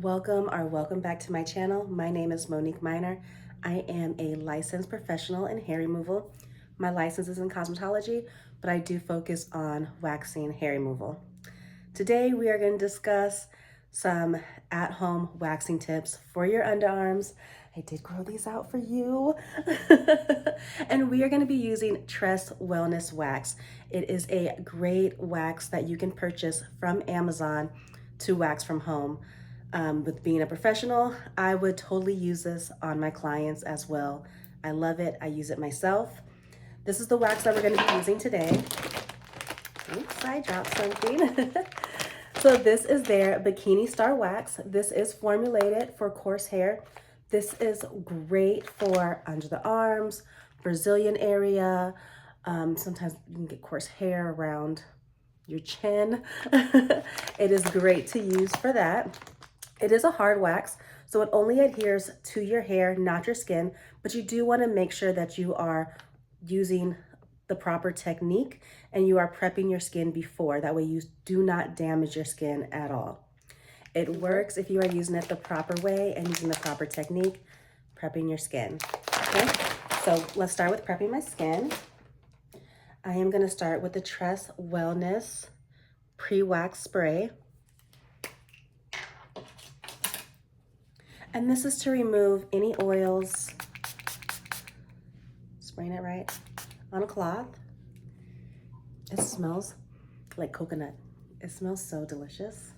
Welcome back to my channel. My name is Monique Miner. I am a licensed professional in hair removal. My license is in cosmetology, but I do focus on waxing hair removal. Today we are going to discuss some at-home waxing tips for your underarms. I did grow these out for you. And we are going to be using Tress Wellness Wax. It is a great wax that you can purchase from Amazon to wax from home. With being a professional, I would totally use this on my clients as well. I love it. I use it myself. This is the wax that we're going to be using today. Oops, I dropped something. So this is their Bikini Star Wax. This is formulated for coarse hair. This is great for under the arms, Brazilian area. Sometimes you can get coarse hair around your chin. It is great to use for that. It is a hard wax, so it only adheres to your hair, not your skin, but you do want to make sure that you are using the proper technique and you are prepping your skin before. That way you do not damage your skin at all. It works if you are using it the proper way and using the proper technique, prepping your skin. Okay, so let's start with prepping my skin. I am going to start with the Tress Wellness Pre-Wax Spray. And this is to remove any oils, spraying it right on a cloth. It smells like coconut. It smells so delicious.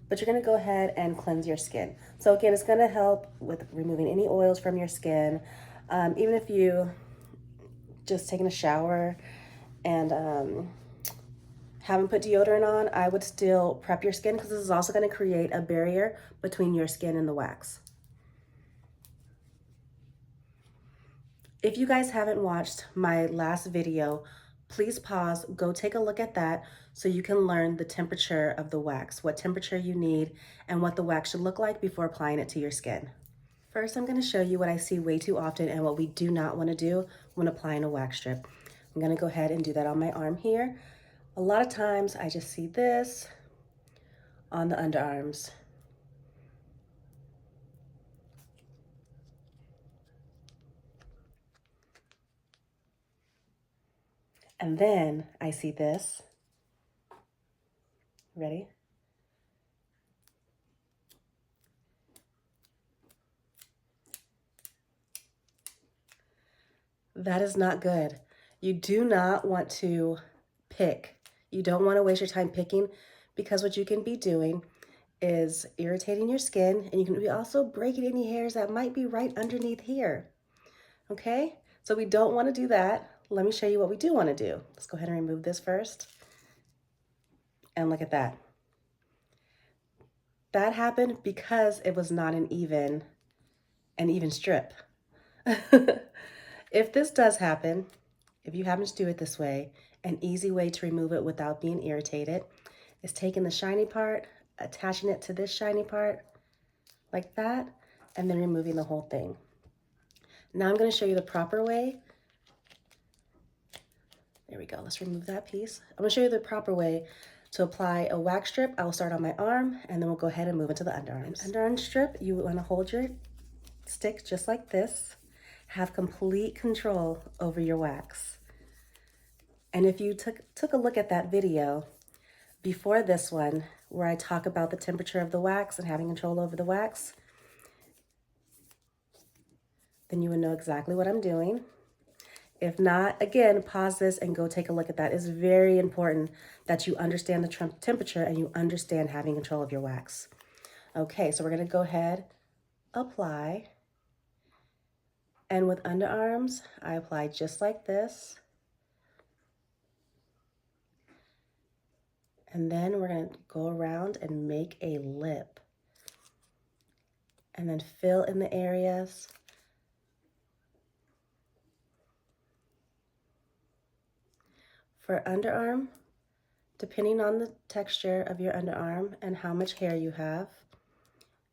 But you're gonna go ahead and cleanse your skin. So again, it's gonna help with removing any oils from your skin. Even if you just taken a shower and haven't put deodorant on, I would still prep your skin because this is also gonna create a barrier between your skin and the wax. If you guys haven't watched my last video, please pause, go take a look at that so you can learn the temperature of the wax, what temperature you need, and what the wax should look like before applying it to your skin. First, I'm going to show you what I see way too often and what we do not want to do when applying a wax strip. I'm going to go ahead and do that on my arm here. A lot of times I just see this on the underarms. And then I see this. Ready? That is not good. You do not want to pick. You don't want to waste your time picking because what you can be doing is irritating your skin, and you can be also breaking any hairs that might be right underneath here. Okay? So we don't want to do that. Let me show you what we do want to do. Let's go ahead and remove this first. And look at that. That happened because it was not an even strip. If this does happen, if you happen to do it this way, an easy way to remove it without being irritated is taking the shiny part, attaching it to this shiny part like that, and then removing the whole thing. Now I'm going to show you the proper way. There we go. Let's remove that piece. I'm going to show you the proper way to apply a wax strip. I'll start on my arm, and then we'll go ahead and move into the underarms. An underarm strip, you want to hold your stick just like this. Have complete control over your wax. And if you took a look at that video before this one, where I talk about the temperature of the wax and having control over the wax, then you would know exactly what I'm doing. If not, again, pause this and go take a look at that. It's very important that you understand the temperature and you understand having control of your wax. Okay, so we're gonna go ahead, apply. And with underarms, I apply just like this. And then we're gonna go around and make a lip. And then fill in the areas. For underarm, depending on the texture of your underarm and how much hair you have,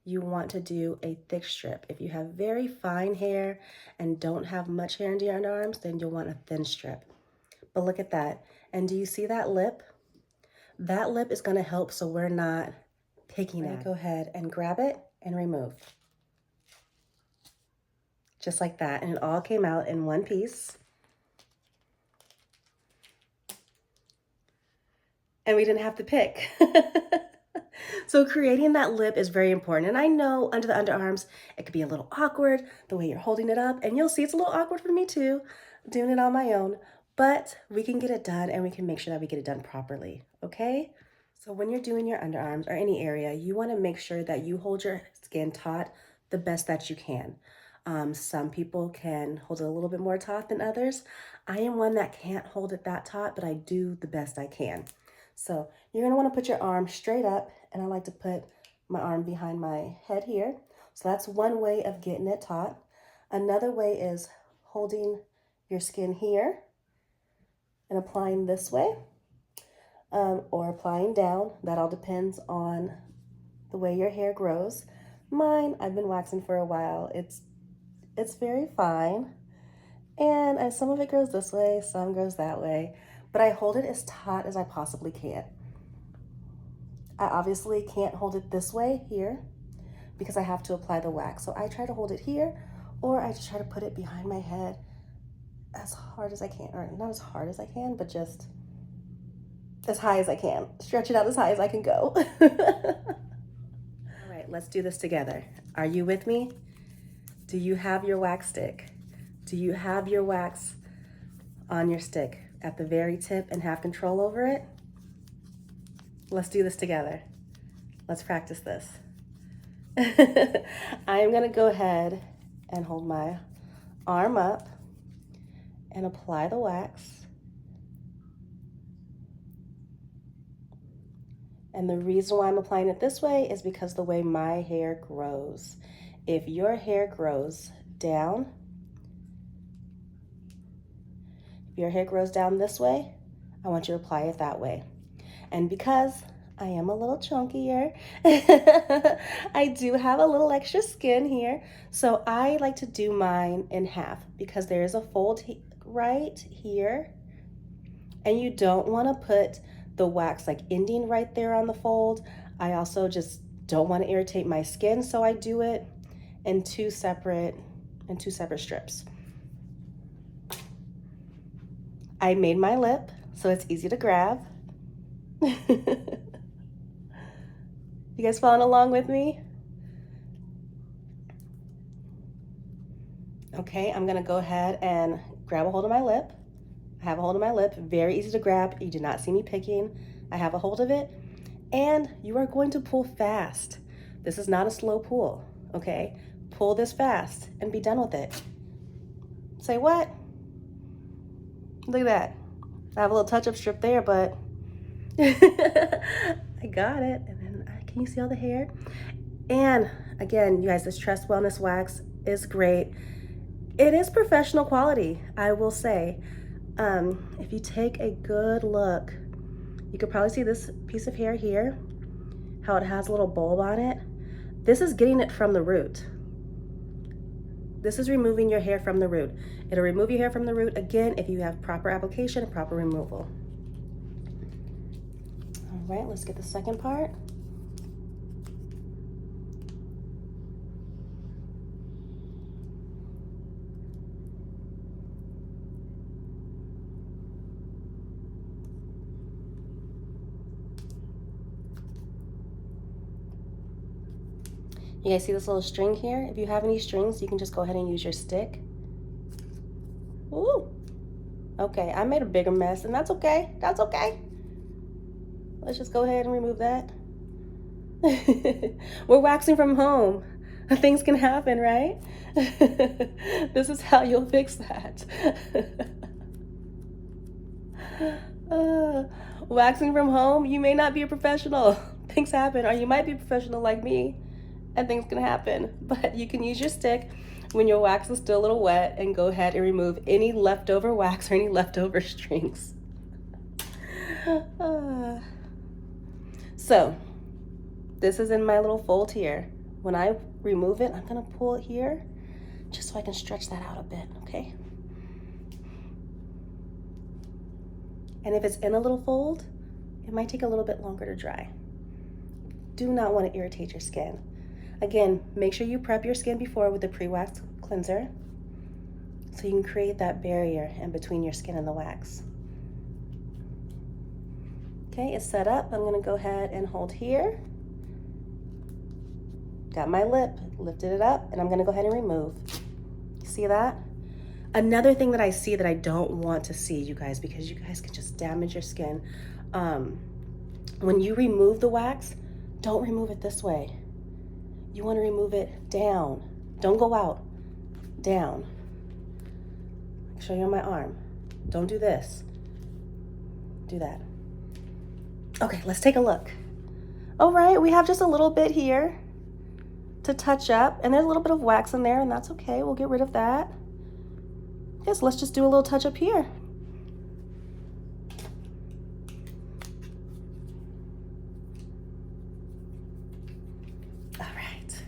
you want to do a thick strip. If you have very fine hair and don't have much hair under your underarms, then you'll want a thin strip. But look at that. And do you see that lip? That lip is going to help so we're not picking at. Go ahead and grab it and remove. Just like that, and it all came out in one piece. And we didn't have to pick. So creating that lip is very important. And I know under the underarms, it could be a little awkward the way you're holding it up. And you'll see it's a little awkward for me too, doing it on my own. But we can get it done, and we can make sure that we get it done properly, okay? So when you're doing your underarms or any area, you want to make sure that you hold your skin taut the best that you can. Some people can hold it a little bit more taut than others. I am one that can't hold it that taut, but I do the best I can. So you're gonna wanna put your arm straight up, and I like to put my arm behind my head here. So that's one way of getting it taut. Another way is holding your skin here and applying this way, or applying down. That all depends on the way your hair grows. Mine, I've been waxing for a while. It's very fine. And some of it grows this way, some grows that way, but I hold it as taut as I possibly can. I obviously can't hold it this way here because I have to apply the wax. So I try to hold it here, or I just try to put it behind my head as hard as I can, or not as hard as I can, but just as high as I can. Stretch it out as high as I can go. All right, let's do this together. Are you with me? Do you have your wax stick? Do you have your wax on your stick at the very tip and have control over it? Let's do this together. Let's practice this. I am gonna go ahead and hold my arm up and apply the wax. And the reason why I'm applying it this way is because the way my hair grows. If your hair grows down, this way, I want you to apply it that way. And because I am a little chunkier, I do have a little extra skin here. So I like to do mine in half because there is a fold right here. And you don't want to put the wax like ending right there on the fold. I also just don't want to irritate my skin, so I do it in two separate strips. I made my lip so it's easy to grab. You guys following along with me? Okay, I'm gonna go ahead and grab a hold of my lip. I have a hold of my lip, very easy to grab. You did not see me picking. I have a hold of it, and you are going to pull fast. This is not a slow pull, okay? Pull this fast and be done with it. Say what? Look at that. I have a little touch-up strip there, but I got it. And then, can you see all the hair? And again, you guys, this Trust Wellness wax is great. It is professional quality, I will say. If you take a good look, you could probably see this piece of hair here, how it has a little bulb on it. This is getting it from the root. This is removing your hair from the root. It'll remove your hair from the root, again, if you have proper application and proper removal. All right, let's get the second part. You guys see this little string here? If you have any strings, you can just go ahead and use your stick. Ooh. Okay, I made a bigger mess, and that's okay. That's okay. Let's just go ahead and remove that. We're waxing from home. Things can happen, right? This is how you'll fix that. Waxing from home, you may not be a professional. Things happen, or you might be a professional like me, and things can happen. But you can use your stick when your wax is still a little wet and go ahead and remove any leftover wax or any leftover strings. So this is in my little fold here. When I remove it, I'm gonna pull it here just so I can stretch that out a bit, okay? And if it's in a little fold, it might take a little bit longer to dry. Do not want to irritate your skin. Again, make sure you prep your skin before with the pre-wax cleanser so you can create that barrier in between your skin and the wax. Okay, it's set up. I'm going to go ahead and hold here. Got my lip, lifted it up, and I'm going to go ahead and remove. See that? Another thing that I see that I don't want to see, you guys, because you guys can just damage your skin. When you remove the wax, don't remove it this way. You want to remove it down. Don't go out. Down. I'll show you on my arm. Don't do this. Do that. Okay, let's take a look. All right, we have just a little bit here to touch up, and there's a little bit of wax in there, and that's okay. We'll get rid of that. Yes, let's just do a little touch up here. All right.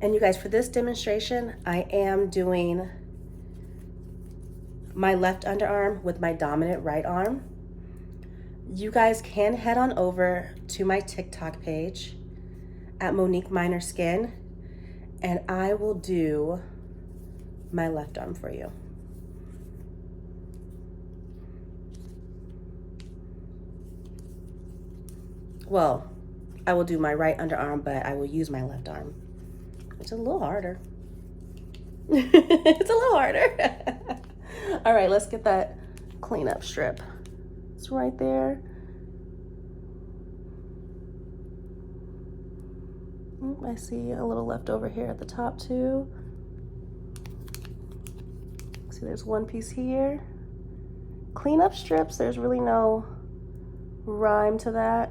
And you guys, for this demonstration, I am doing my left underarm with my dominant right arm. You guys can head on over to my TikTok page at Monique Minor Skin, and I will do my left arm for you. Well, I will do my right underarm, but I will use my left arm, which is a little harder. It's a little harder. All right, let's get that cleanup strip. It's right there. I see a little left over here at the top too. See, there's one piece here. Cleanup strips, there's really no rhyme to that.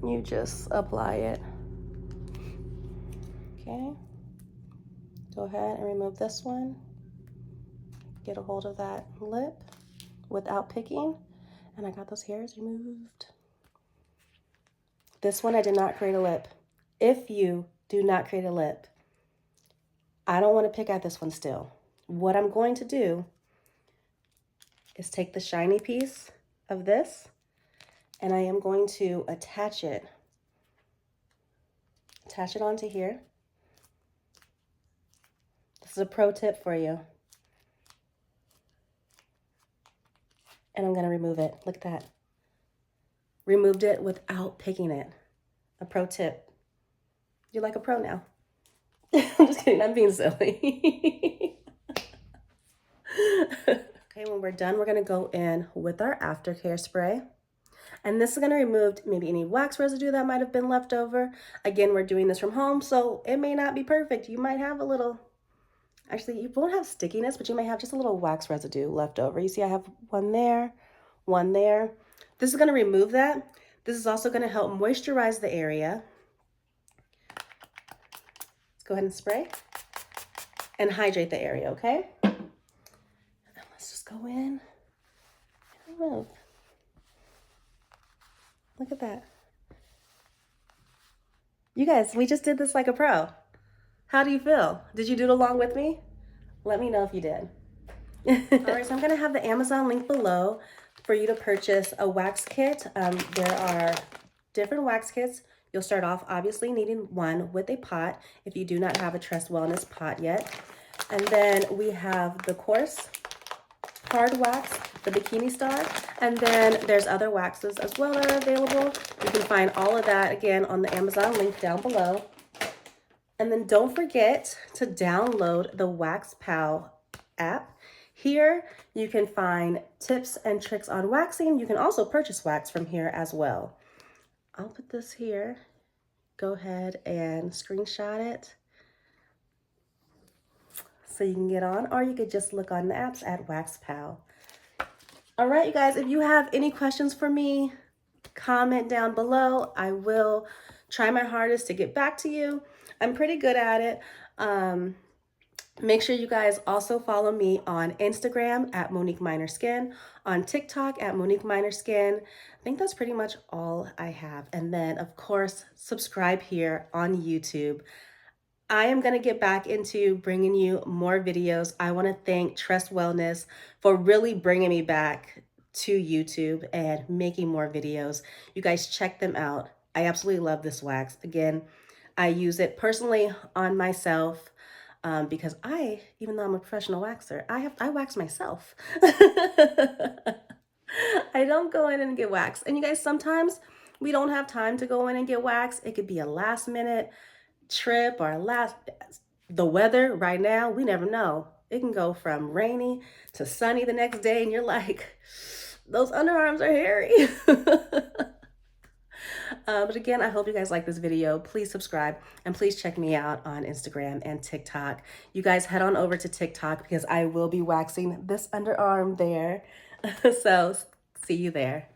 You just apply it. Okay. Go ahead and remove this one. Get a hold of that lip without picking. And I got those hairs removed. This one, I did not create a lip. If you do not create a lip, I don't want to pick at this one still. What I'm going to do is take the shiny piece of this, and I am going to attach it onto here. This is a pro tip for you. And I'm going to remove it. Look at that. Removed it without picking it. A pro tip. You're like a pro now. I'm just kidding. I'm being silly. Okay, when we're done, we're going to go in with our aftercare spray. And this is going to remove maybe any wax residue that might have been left over. Again, we're doing this from home, so it may not be perfect. You might have a little, actually, you won't have stickiness, but you may have just a little wax residue left over. You see I have one there, one there. This is going to remove that. This is also going to help moisturize the area. Let's go ahead and spray and hydrate the area, okay? And let's just go in and remove. Look at that. You guys, we just did this like a pro. How do you feel? Did you do it along with me? Let me know if you did. All right, so I'm going to have the Amazon link below for you to purchase a wax kit. There are different wax kits. You'll start off obviously needing one with a pot if you do not have a Trust Wellness pot yet. And then we have the coarse hard wax, the Bikini Star, and then there's other waxes as well that are available. You can find all of that again on the Amazon link down below. And then don't forget to download the WaxPal app. Here you can find tips and tricks on waxing. You can also purchase wax from here as well. I'll put this here. Go ahead and screenshot it so you can get on, or you could just look on the apps at WaxPal. All right, you guys, if you have any questions for me, comment down below. I will try my hardest to get back to you. I'm pretty good at it. Make sure you guys also follow me on Instagram at Monique Minor Skin, on TikTok at Monique Minor Skin. I think that's pretty much all I have. And then, of course, subscribe here on YouTube. I am going to get back into bringing you more videos. I want to thank Trust Wellness for really bringing me back to YouTube and making more videos. You guys check them out. I absolutely love this wax. Again, I use it personally on myself because even though I'm a professional waxer, I wax myself. I don't go in and get waxed. And you guys, sometimes we don't have time to go in and get waxed. It could be a last minute trip or the weather right now, we never know. It can go from rainy to sunny the next day, and you're like, those underarms are hairy. But again, I hope you guys like this video. Please subscribe and please check me out on Instagram and TikTok. You guys head on over to TikTok because I will be waxing this underarm there. So see you there.